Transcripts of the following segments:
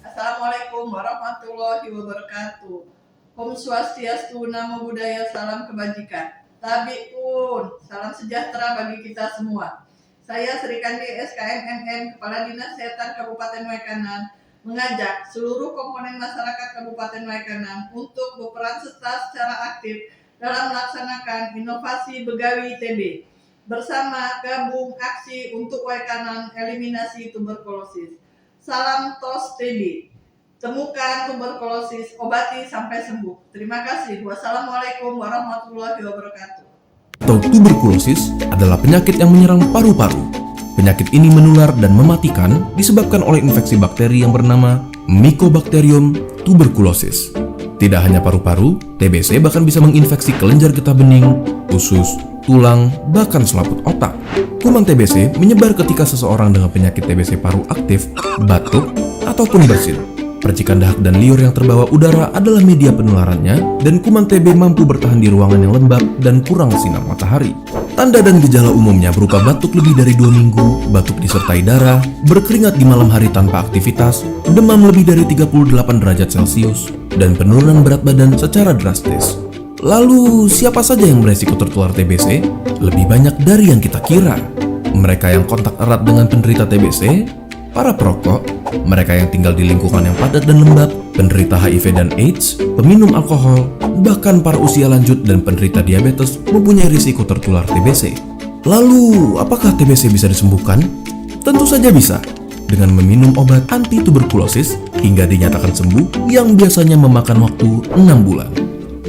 Assalamualaikum warahmatullahi wabarakatuh. Om Swastiastu, Namo Buddhaya, salam kebajikan. Tabiun, salam sejahtera bagi kita semua. Saya Sri Kandi SKMMN, Kepala Dinas Kesehatan Kabupaten Waikanan, mengajak seluruh komponen masyarakat Kabupaten Waikanan untuk berperan serta secara aktif dalam melaksanakan inovasi Begawi TB. Bersama gabung aksi untuk Waikanan eliminasi tuberkulosis. Salam TOS TB. Temukan tuberkulosis, obati sampai sembuh. Terima kasih. Wassalamualaikum warahmatullahi wabarakatuh. Atau tuberkulosis adalah penyakit yang menyerang paru-paru. Penyakit ini menular dan mematikan disebabkan oleh infeksi bakteri yang bernama Mycobacterium tuberculosis. Tidak hanya paru-paru, TBC bahkan bisa menginfeksi kelenjar getah bening, usus, tulang, bahkan selaput otak. Kuman TBC menyebar ketika seseorang dengan penyakit TBC paru aktif, batuk, ataupun bersin. Percikan dahak dan liur yang terbawa udara adalah media penularannya, dan kuman TB mampu bertahan di ruangan yang lembab dan kurang sinar matahari. Tanda dan gejala umumnya berupa batuk lebih dari 2 minggu, batuk disertai darah, berkeringat di malam hari tanpa aktivitas, demam lebih dari 38 derajat Celcius, dan penurunan berat badan secara drastis. Lalu, siapa saja yang beresiko tertular TBC? Lebih banyak dari yang kita kira. Mereka yang kontak erat dengan penderita TBC, para perokok, mereka yang tinggal di lingkungan yang padat dan lembab, penderita HIV dan AIDS, peminum alkohol, bahkan para usia lanjut dan penderita diabetes mempunyai risiko tertular TBC. Lalu, apakah TBC bisa disembuhkan? Tentu saja bisa, dengan meminum obat anti tuberkulosis hingga dinyatakan sembuh yang biasanya memakan waktu 6 bulan.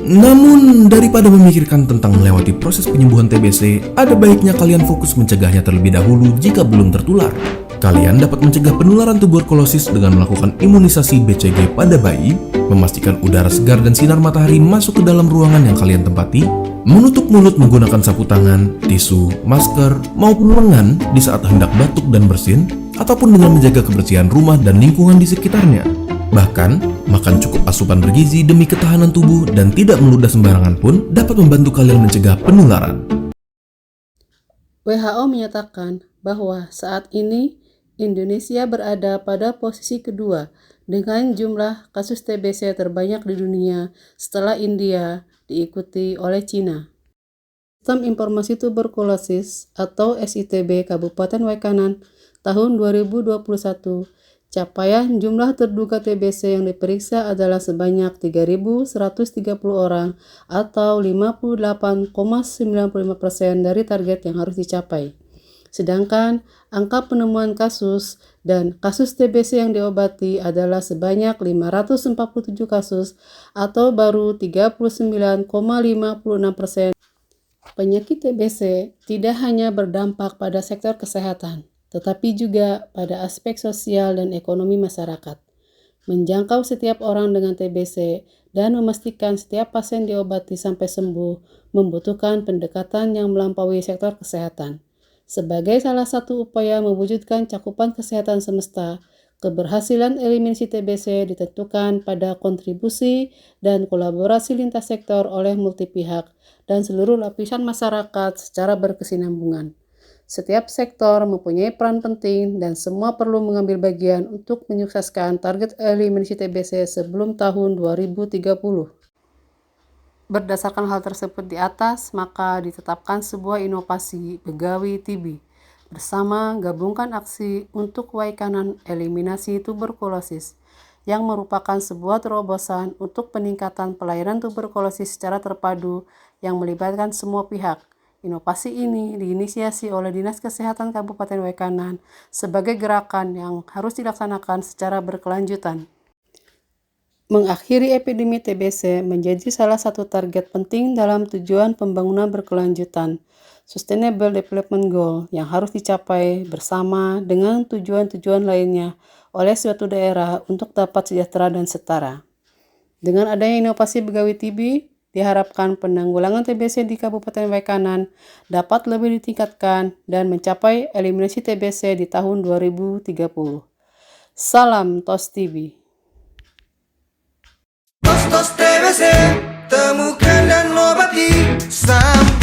Namun, daripada memikirkan tentang melewati proses penyembuhan TBC, ada baiknya kalian fokus mencegahnya terlebih dahulu jika belum tertular. Kalian dapat mencegah penularan tuberkulosis dengan melakukan imunisasi BCG pada bayi, memastikan udara segar dan sinar matahari masuk ke dalam ruangan yang kalian tempati, menutup mulut menggunakan sapu tangan, tisu, masker, maupun lengan di saat hendak batuk dan bersin, ataupun dengan menjaga kebersihan rumah dan lingkungan di sekitarnya. Bahkan, makan cukup asupan bergizi demi ketahanan tubuh dan tidak meludah sembarangan pun dapat membantu kalian mencegah penularan. WHO menyatakan bahwa saat ini Indonesia berada pada posisi kedua dengan jumlah kasus TBC terbanyak di dunia setelah India, diikuti oleh Cina. Sistem Informasi Tuberkulosis atau SITB Kabupaten Waikanan tahun 2021, capaian jumlah terduga TBC yang diperiksa adalah sebanyak 3.130 orang atau 58,95% dari target yang harus dicapai. Sedangkan angka penemuan kasus dan kasus TBC yang diobati adalah sebanyak 547 kasus atau baru 39,56%. Penyakit TBC tidak hanya berdampak pada sektor kesehatan, tetapi juga pada aspek sosial dan ekonomi masyarakat. Menjangkau setiap orang dengan TBC dan memastikan setiap pasien diobati sampai sembuh membutuhkan pendekatan yang melampaui sektor kesehatan. Sebagai salah satu upaya mewujudkan cakupan kesehatan semesta, keberhasilan eliminasi TBC ditentukan pada kontribusi dan kolaborasi lintas sektor oleh multi pihak dan seluruh lapisan masyarakat secara berkesinambungan. Setiap sektor mempunyai peran penting dan semua perlu mengambil bagian untuk menyukseskan target eliminasi TBC sebelum tahun 2030. Berdasarkan hal tersebut di atas, maka ditetapkan sebuah inovasi Begawi TB bersama gabungkan aksi untuk Waikanan eliminasi tuberkulosis yang merupakan sebuah terobosan untuk peningkatan pelayanan tuberkulosis secara terpadu yang melibatkan semua pihak. Inovasi ini diinisiasi oleh Dinas Kesehatan Kabupaten Waikanan sebagai gerakan yang harus dilaksanakan secara berkelanjutan. Mengakhiri epidemi TBC menjadi salah satu target penting dalam tujuan pembangunan berkelanjutan Sustainable Development Goal yang harus dicapai bersama dengan tujuan-tujuan lainnya oleh suatu daerah untuk dapat sejahtera dan setara. Dengan adanya inovasi Begawi TB, diharapkan penanggulangan TBC di Kabupaten Waikanan dapat lebih ditingkatkan dan mencapai eliminasi TBC di tahun 2030. Salam TOS TB. TOS TBC, temukan dan obati sampai